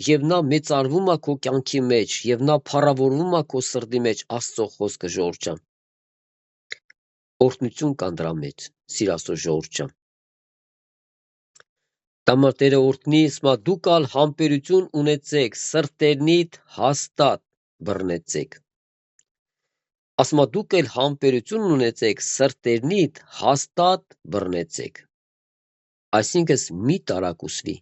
A: եւ նա մեծարվում է քո կյանքի մեջ, եւ նա փառավորվում է քո սրտի մեջ, Աստծո խոսքը ժողովուրդ ջան։ Օրհնություն կան դրա մեջ, սիր Աստծո ժողովուրդ ջան։ Տամար Տերը օրհնի, ասма դուք ալ համբերություն ունեցեք, սրտերնիդ հաստատ բռնեցեք։ Ասма դուք էլ համբերություն ունեցեք, սրտերնիդ հաստատ բռնեցեք։ Այսինքն մի տարակուսվի,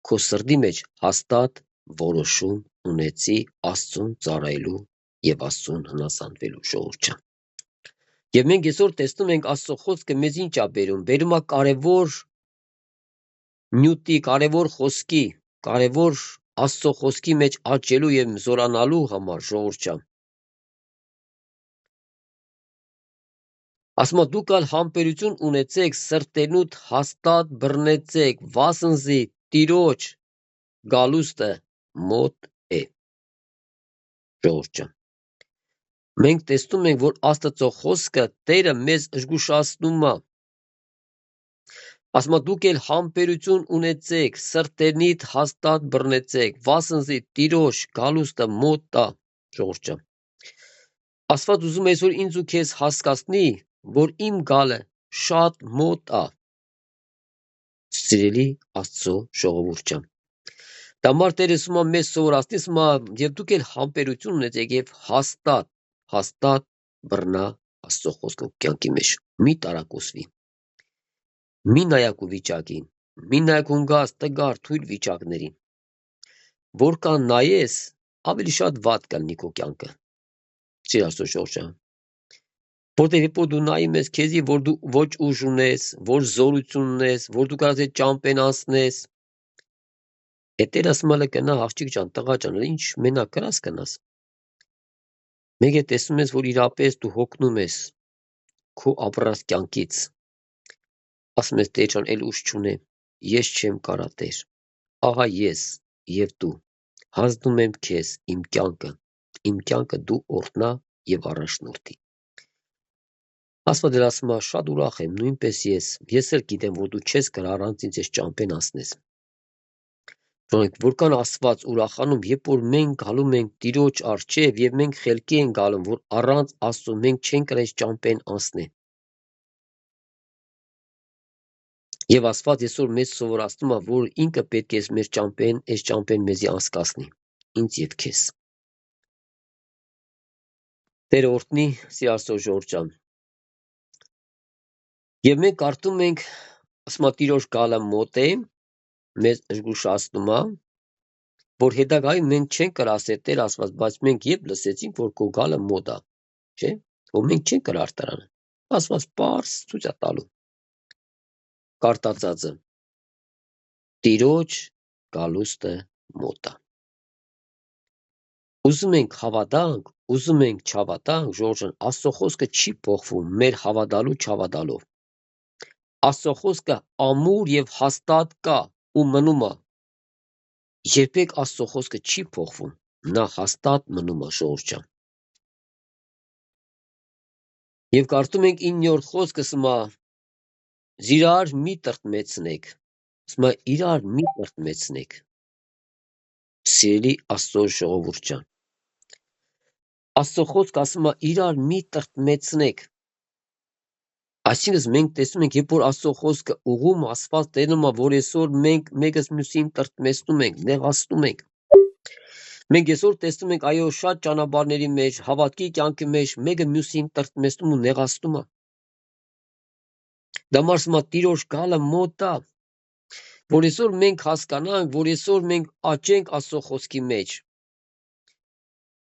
A: քո սրտի մեջ հաստատ որոշում ունեցի Աստծուն ծառայելու եւ Աստծուն հնասանդվելու ժողովուրդ ջան։ Եվ մենք այսօր տեսնում ենք Աստծո խոսքը մեզ ինչ է բերում, բերում է կարևոր նյութի, կարևոր խոսքի, կարևոր Աստծո խոսքի մեջ աճելու եւ զորանալու համար ժողովուրդ ջան։ Ասма դուք ալ համբերություն ունեցեք, սրտենուդ հաստատ բռնեցեք, վասնզի Տիրոջ գալուստը մոտ է։ Ժողովուրդ ջան։ Մենք տեսնում ենք, որ Աստծո խոսքը Տերը մեզ զգուշացնում է։ Ասма դուք էլ համբերություն ունեցեք, սրտերնիդ հաստատ բռնեցեք, վասնզի Տիրոջ գալուստը մոտ է, ժողովուրդ ջան։ Աստված ուզում է այսօր ինձ ու քեզ հասկացնի, որ իմ գալը շատ մոտ է։ Սիրելի Աստծո ժողովուրդ ջան։ Դամար Տերը ասում է մեզ սովորացնի, ասում է, եւ դուք էլ համբերություն ունեցեք եւ հաստատ բռնա Աստծո խոսքը կյանքի մեջ։ Մի տարակուսվի։ Մի նայակու վիճակին, մի նայակուն գազ տգար թույլ վիճակներին, որքան նայես, ավելի շատ վատ կլինի քո կյանքը։ Սիր Աստծո ժողովուրդ ջան։ Որտեղ երբ որ դու նայում ես քեզի, որ դու ոչ ուժ ունես, որ զորություն ունես, որ դու կարող ես ճամփեն անցնես, Տերը ասում է կնա աղջիկ ջան, տղա ջան, ինչ մենակ կրած կնաս։ Մեկ է տեսնում ես, որ իրապես դու հոգնում ես քո ապրած կյանքից։ Ասում ես Տեր ջան, էլ ուժ չունեմ, ես չեմ կարա Տեր, ահա ես եւ դու հանձնում եմ քեզ իմ կյանքը դու օրհնա եւ առաջնորդի։ Աստված ասում է շատ ուրախ եմ, նույնպես ես էլ գիտեմ, որ դու չես կարող առանց ինձ ճամփեն անցնես։ Որքան Աստված ուրախանում, երբ որ մենք գալու ենք Տիրոջ առջև եւ մենք խելքի ենք գալու, որ առանց Աստծո մենք չենք կարող ճամփեն անցնել։ Եվ Աստված այսօր մեզ սովորացնում է, որ ինքը պետք է մեր ճամփեն, այս ճամփեն մեզի անցկացնի, ինձ եւ քեզ։ Տերը օրհնի, սիրասո Ժորժ ջան։ Եվ մենք կարդում ենք, ասма Տիրոջ գալը մոտ է, մեզ զգուշացնում է, որ հետագայում մենք չենք կարող ասել Տեր Աստված, բայց մենք երբ լսեցինք, որ քո գալը մոտ է, չէ՞, որ մենք չենք կարող արտարանը։ Աստված պարզ ցույց է տալու։ Կարտածածը Տիրոջ գալուստը մոտ է։ Ուզում ենք հավատանք, ուզում ենք չհավատանք, Ժորժն, Աստծո խոսքը չի փոխվում մեր հավատալու չհավատալով։ Աստծո խոսքը ամուր եւ հաստատ կա ու մնում է։ Երբեք Աստծո խոսքը չի փոխվում, նա հաստատ մնում է, Ժորժ ջան։ Եվ կարդում ենք 9-րդ խոսքը, ասում է զիրար մի տրտմեցնեք, ասում է իրար մի տրտմեցնեք։ Սիրելի Աստծո ժողովուրդ ջան, Աստծո խոսքը ասում է իրար մի տրտմեցնեք։ Այսինքն մենք տեսնում ենք, երբ որ Աստծո խոսքը ուղում ասված տենում է, որ այսօր մենք մեկս մյուսին տրտմեցնում ենք, նեղացնում ենք։ Մենք այսօր տեսնում ենք, այո, շատ ճանապարհների մեջ, հավատքի կյանքի մեջ մեկը մյուսին տրտմեցնում ու նեղացնում է։ Դա մարսումա Տիրոջ գալը մոտ է, որ այսօր մենք հասկանանք, որ այսօր մենք աճենք Աստծո խոսքի մեջ։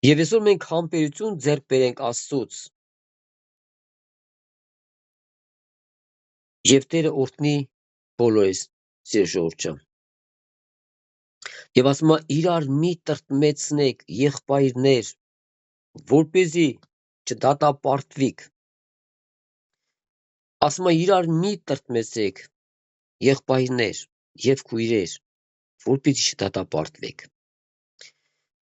A: Եվ այսօր մենք համբերություն ձեռք բերենք Աստծուց։ Եվ Տերը օրհնի բոլորիս, սիրելի ժողովուրդ ջան։ Եվ ասում է իրար մի տրտմեցնեք, եղբայրներ, որպեսզի չդատապարտվիք։ Ասում է իրար մի տրտմեցեք, եղբայրներ եւ քույրեր, որպեսզի չդատապարտվեք։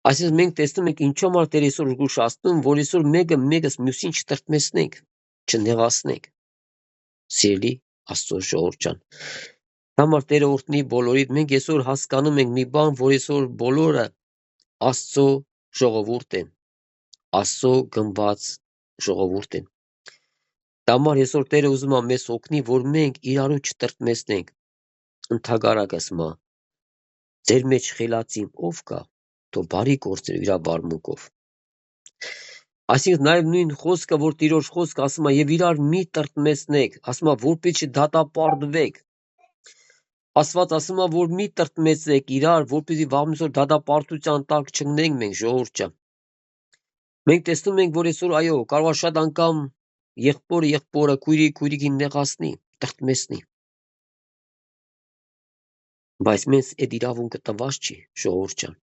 A: Այսինքն մենք տեսնում ենք ինչու համար Տերը այսօր զգուշացնում, որ այսօր մեկը մեկս մյուսին չտրտմեցնենք, չնեղացնենք։ Սիրելի Աստծո ժողովուրդ ջան, համար Տերը օրհնի բոլորիդ, մենք այսօր հասկանում ենք մի բան, որ այսօր բոլորը Աստծո ժողովուրդ են, Աստծո գնված ժողովուրդ են։ Համար այսօր Տերը ուզում է մեզ օգնի, որ մենք իրարու չտրտմեցնենք։ Ընդհակառակը ասում է, ձեր մեջ խելացին ով կա, թող բարի գործեր իր վարմունքով։ Այսինքն նաև նույն խոսքը, որ Տիրոջ խոսքը ասում է, եւ իրար մի տրտմեցնեք, ասում է, որպեսզի դատապարտվեք։ Աստված ասում է, որ մի տրտմեցեք իրար, որպեսզի վաղմիսօր դատապարտության տակ չընկնենք մենք, ժողովուրդ ջան։ Մենք տեսնում ենք, որ այսօր այո, կարող է շատ անգամ եղբորը քույրիկին նեղացնի, տրտմեցնի։ Բայց մեզ այդ իրավունքը տված չի, ժողովուրդ ջան։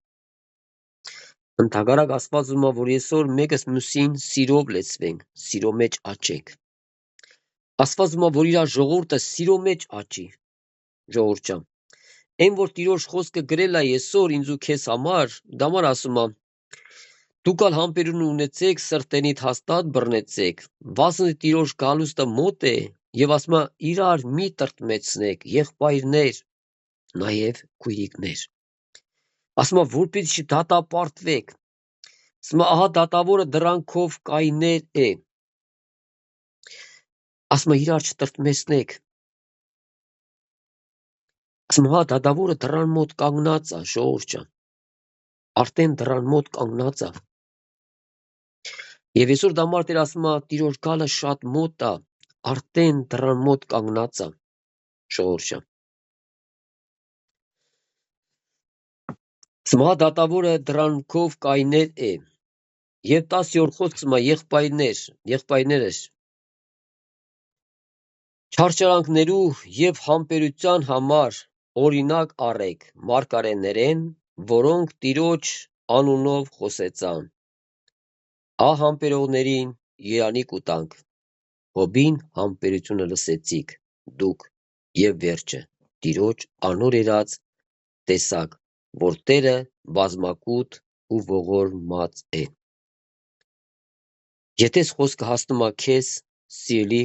A: Ընդհակառակ Աստված ուզում է, որ այսօր մեկս մյուսին սիրով լեցվենք, սիրո մեջ աճենք։ Աստված ուզում է, որ իր ժողովուրդը սիրո մեջ աճի, ժողովուրդ ջան։ Այն որ Տիրոջ խոսքը գրել է այսօր ինձ ու քեզ համար, դա համար ասում է. դուք ալ համբերություն ունեցեք, սրտենիդ հաստատ բռնեցեք, վասն Տիրոջ գալուստը մոտ է, եւ ասում է իրար մի տրտմեցնեք, եղբայրներ, նաեւ քույրիկներ։ Ասում է որպեսզի դատապարտվեք։ Ասում է ահա դատավորը դրանքով կայներ է։ Ասում է իրար չտրտմեցնեք։ Ասում է հա դատավորը դրան մոտ կանգնած է, ժողովուրդ ջան։ Արդեն դրան մոտ կանգնած է։ Եվ այսօր դա համար Տեր ասում է Տիրոջ գալը շատ մոտ է, արդեն դրան մոտ կանգնած է, ժողովուրդ ջան։ Ասում է հա դատավորը դրանքով կայներ է։ Եվ 10-րդ խոսքը ասում է եղբայրներս չարչարանքներու եւ համբերության համար օրինակ առեք մարգարեներեն, որոնք Տիրոջ անունով խոսեցան։ Համբերողներին երանի կուտանք, հոբին համբերությունը լսեցիք դուք եւ վերջը Տիրոջ անորերած տեսակ, որ Տերը բազմակուտ ու ողորմած է։ Եթե խոսքը հասնում է քեզ, սիրելի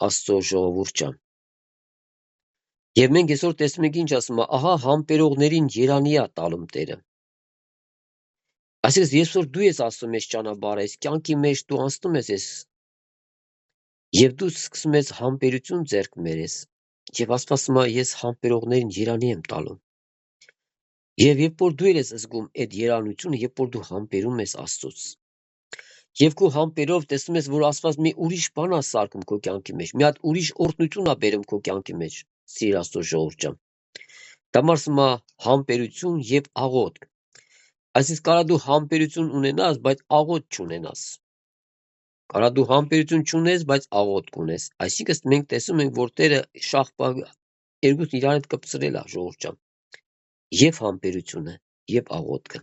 A: Աստծո ժողովուրդ ջան, Եվ մենք այսօր տեսնում ենք ինչ ասում է, ահա համբերողներին երանի է տալում Տերը։ Այսինքն երբ որ դու ես ասում ես ճանապարհը, այս կյանքի մեջ դու անցնում ես այս եւ դու սկսում ես համբերություն ձեռք բերես, եւ Աստված ասում է ես համբերողներին երանի եմ տալու։ Եվ երբ որ դու ես զգում այդ երանությունը, երբ որ դու համբերում ես Աստծուց, եւ քո համբերով տեսնում ես, որ Աստված մի ուրիշ բան է սարքում քո կյանքի մեջ, մի հատ ուրիշ օրհնություն է բերում քո կյանքի մեջ, սիր Աստծո ժողովուրդ ջան։ Դա մարսում է համբերություն եւ աղոթք։ Այսինքն կարա դու համբերություն ունենաս, բայց աղոթք չունենաս։ Կարա դու համբերություն չունես, բայց աղոթք ունես։ Այսինքն մենք տեսնում ենք, որ Տերը շախ երկուսն իրար հետ կպցրել է ժողովուրդ ջան։ Եվ համբերությունը, եւ աղոթքը։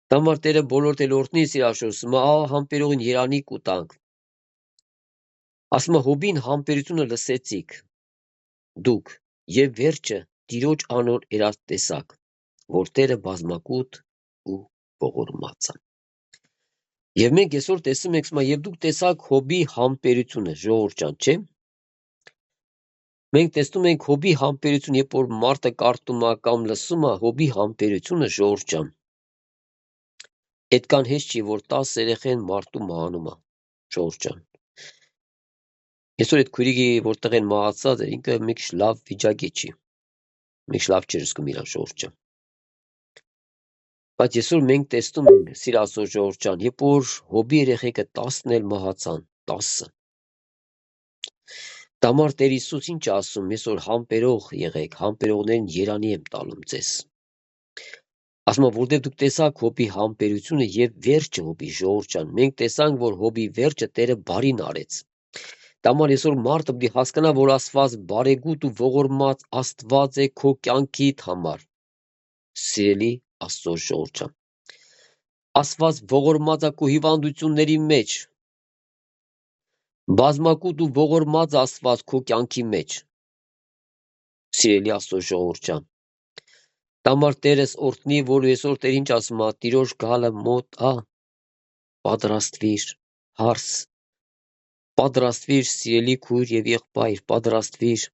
A: Դամար Տերը բոլոր էլ օրհնի սիրաշորսում, համբերողին երանի կուտանք։ Ասում է Հոբին համբերությունը լսեցիք դուք եւ վերջը Տիրոջ անոր երաց տեսակ, որ Տերը բազմակուտ ու ողորմած է։ Եվ մենք այսօր տեսնում ենք, եւ դուք տեսաք Հոբի համբերությունը, ժողովուրդ ջան, չէ՞։ Մենք տեսնում ենք Հոբի համբերություն, երբ որ մարդը կարդում է կամ լսում է Հոբի համբերությունը, ժողովուրդ ջան։ Այդքան հեշտ չի, որ 10 երեխեն մարդու մահանում է, ժողովուրդ ջան։ Այսօր այդ քույրիկի որտեղ են մահացած էր, ինքը մի քիչ լավ վիճակի չի։ Մի քիչ լավ չէր զգում իրան, ժողովուրդ ջան։ Բայց այսօր մենք տեսնում ենք, սիրասո ժողովուրդ ջան, երբ որ Հոբի երեխեքը 10-ն էլ մահացան, 10-ը։ Դամար Տեր Հիսուս ինչ է ասում, այսօր համբերող եղեք, համբերողներին երանի եմ տալում ձեզ։ Ասում է, որտեղ դուք տեսաք Հոբի համբերությունը եւ վերջը Հոբի, ժողովուրդ ջան, մենք տեսանք, որ Հոբի վերջը Տերը բարին արեց։ Դամար այսօր մարդը պիտի հասկանա, որ Աստված բարեգութ ու ողորմած Աստված է քո կյանքիդ համար։ Սիրելի Աստծո ժողովուրդ ջան։ Աստված ողորմած է քո հիվանդությունների մեջ։ Բազմակուտ ու ողորմած Աստված քո կյանքի մեջ։ Սիրելի Աստծո ժողովուրդ ջան։ Դամար Տերս օրհնի, որ այսօր Տեր ինչ ասում է, Տիրոջ գալը մոտ է, պատրաստվիր, հարս, պատրաստվիր սիրելի քույր եւ եղբայր, պատրաստվիր,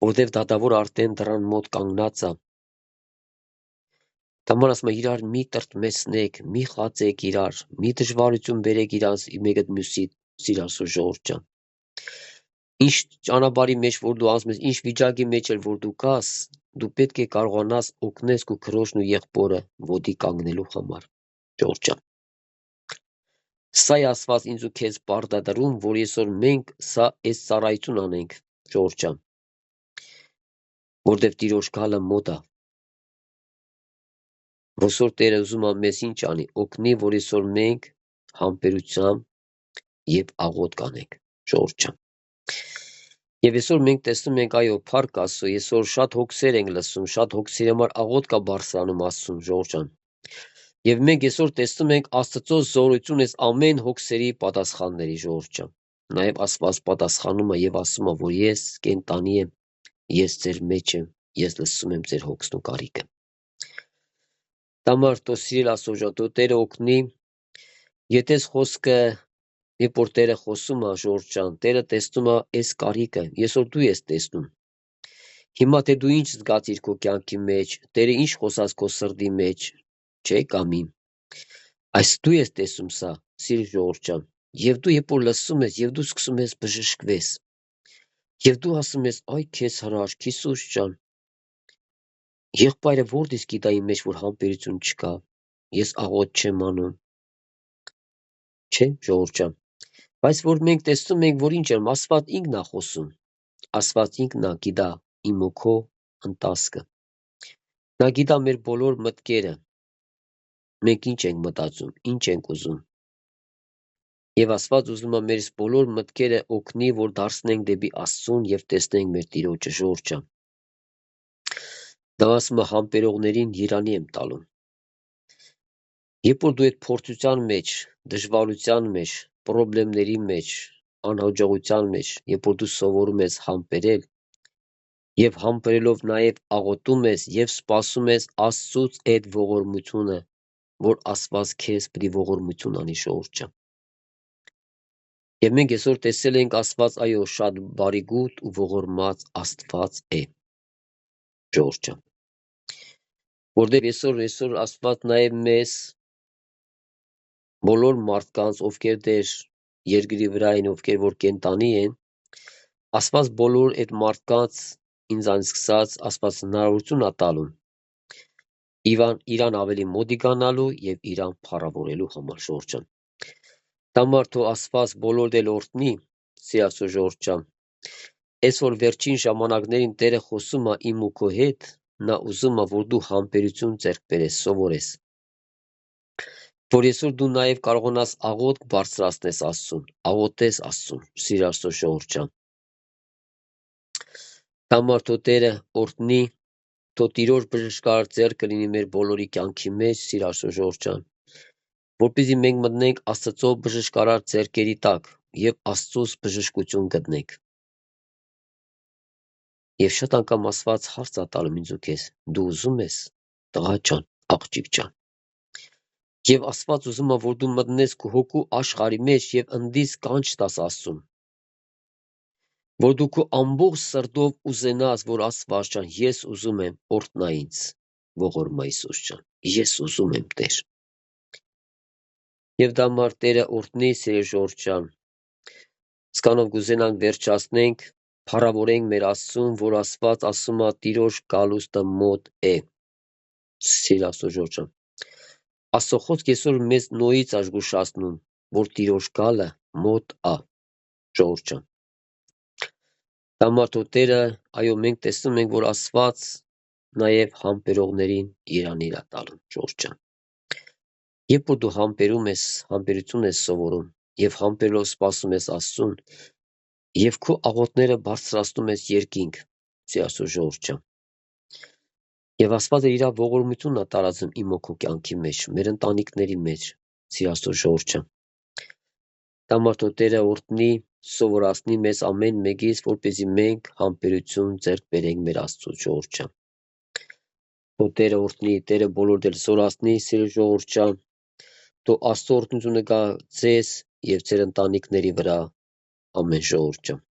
A: որտեւ դատավոր արդեն դռան մոտ կանգնած է։ Դամար ասում է իրար մի տրտմեցնեք, մի խածեք իրար, մի դժվարություն բերեք իրանց մեկը մյուսի սիրասո ժողովուրդ ջան։ Ինչ ճանապարհի մեջ որ դու ասում ես, ինչ վիճակի մեջ էլ որ դու կաս, դու պետք է կարողանաս օգնես քո քրոջն ու եղբորը ոտի կանգնելու համար, ժողովուրդ ջան։ Սա է Աստված ինձ ու քեզ պարտադրում, որ այսօր մենք սա այս ծառայություն անենք, ժողովուրդ ջան, որտեվ Տիրոջ գալը մոտ է։ Որսոր Տերը ուզում է մեզ ինչ անի, օգնի, որ այսօր մենք համբերությամբ եւ աղոթք անենք, ժողովուրդ ջան։ Եվ այսօր մենք տեսնում ենք, այո, փառք Աստծո, այսօր շատ հոգսեր ենք լսում, շատ հոգսերի համար աղոթք է բարձրանում Աստծուն, ժողովուրդ ջան։ Եվ մենք այսօր տեսնում ենք Աստծո զորություն այս ամեն հոգսերի պատասխանների, ժողովուրդ ջան։ Նաեւ Աստված պատասխանում է եւ ասում է, որ ես կենտանի եմ, ես ձեր մեջ եմ, ես լսում եմ ձեր հոգսն ու կարիքը։ Դամար տո սիրել Աստծո ժողովուրդ, տո Տերը օգնի, եթե խոսքը երբ որ Տերը խոսում է, ժողովուրդ ջան, Տերը տեսնում է այս կարիքը, այսօր դու ես տեսնում։ Հիմա թե դու ինչ զգացիր քո կյանքի մեջ, Տերը ինչ խոսած քո սրտի մեջ, չէ՞ կամի։ Այս դու ես տեսում սա, սիրելի ժողովուրդ ջան, եւ դու երբ որ լսում ես, եւ դու սկսում ես բժշկվես, եւ դու ասում ես, այ քեզ հրաշք, Հիսուս ջան, եղբայրը որտես գիտա իմ մեջ, որ համբերություն չկա, ես աղոթ չեմ անում, չէ՞ ժողովուրդ ջան։ Բայց որ մենք տեսնում ենք, որ ինչ է, Աստված ինքն է խոսում, Աստված ինքն է գիտա իմ ու քո ընտասկը։ Նա գիտա մեր բոլոր մտքերը, մենք ինչ ենք մտածում, ինչ ենք ուզում։ Եվ Աստված ուզում է մեր բոլոր մտքերը օգնի, որ դարձնենք դեպի Աստծուն եւ տեսնենք մեր Տիրոջը, ժողովուրդ ջան։ Դա ասում է համբերողներին երանի եմ տալու։ Երբ որ դու այդ փորձության մեջ, դժվարության մեջ, խնդիրների մեջ, անհաջողության մեջ, երբ որ դու սովորում ես համբերել եւ համբերելով նաեւ աղոթում ես եւ սպասում ես Աստծուց այդ ողորմությունը, որ Աստված քեզ պիտի ողորմություն անի, ժողովուրդ ջան։ Եվ մենք այսօր տեսել ենք Աստված, այո, շատ բարիգութ ու ողորմած Աստված է, ժողովուրդ ջան։ Որտեղ այսօր Աստված նաև մեզ բոլոր մարդկանց, ովքեր դեր երկրի վրա են, ովքեր որ կենտանի են, Աստված բոլոր այդ մարդկանց ինձանից սկսած Աստված հնարավորություն ա տալու իրան ավելի մոտիկանալու եւ իրան փառավորելու համար, ժողովուրդ ջան։ Դամար թող Աստված բոլոր դել օրհնի, սիրասո ժողովուրդ ջան։ Այսօր վերջին ժամանակներին Տերը խոսում է իմ ու քո հետ, նա ուզում է, որ դու համբերություն ձեռք բերես, սովորես։ Որ այսօր դու նաև կարողանաս աղոթք բարձրացնես Աստծուն, աղոթես Աստծուն, սիրասո ժողովուրդ ջան։ Դամար թող Տերը օրհնի, թող Տիրոջ բժշկարար ձեռքը լինի մեր բոլորի կյանքի մեջ, սիրասո ժողովուրդ ջան, որպեսզի մենք մտնենք Աստծո բժշկարար ձեռքերի տակ եւ Աստծուց բժշկություն գտնենք։ Եվ շատ անգամ Աստված հարց ա տալու ինձ ու քեզ. դու ուզում ես, տղա ջան, աղջիկ ջան։ Եվ Աստված ուզում է, որ դու մտնես քո հոգու աշխարհի մեջ եւ ընդից կանչ տաս Աստծուն։ Որ դու քո ամբողջ սրտով ուզենաս, որ Աստված ջան, ես ուզում եմ օրհնա ինձ, ողորմա Հիսուս ջան, ես ուզում եմ Տեր։ Եվ դա մար Տերը օրհնի, սիրելի ժողովուրդ ջան։ Սկանով կուզենանք վերջացնենք, փառավորենք մեր Աստծուն, որ Աստված ասում է Տիրոջ գալուստը մոտ է։ Սիրասո ժողովուրդ ջան։ Աստծո խոսքը այսօր մեզ նույնից զգուշացնում, որ Տիրոջ գալը մոտ է, ժողովուրդ ջան։ Դամար թող Տերը, այո, մենք տեսնում ենք, որ Աստված նաև համբերողներին Իրանիր է տալու, ժողովուրդ ջան։ Երբ որ դու համբերում ես, համբերություն ես սովորում եւ համբերելով սպասում ես Աստծուն եւ քո աղոթները բարձրացնում ես երկինք, սիրասո ժողովուրդ ջան։ Եվ Աստվածը իր ողորմությունն է տարածում իմ ու քո կյանքի մեջ, մեր ընտանիքների մեջ, սիրասո ժողովուրդ ջան։ Դամար թող Տերը օրհնի, սովորացնի մեզ ամեն մեկից, որպեսզի մենք համբերություն ձեռք բերենք մեր Աստծուց, ժողովուրդ ջան։ Թող Տերը օրհնի, Տերը բոլոր դել զորացնի, սիրելի ժողովուրդ ջան։ Թող Աստծո օրհնությունը գա ձեզ եւ ձեր ընտանիքների վրա, ամեն, ժողովուրդ ջան։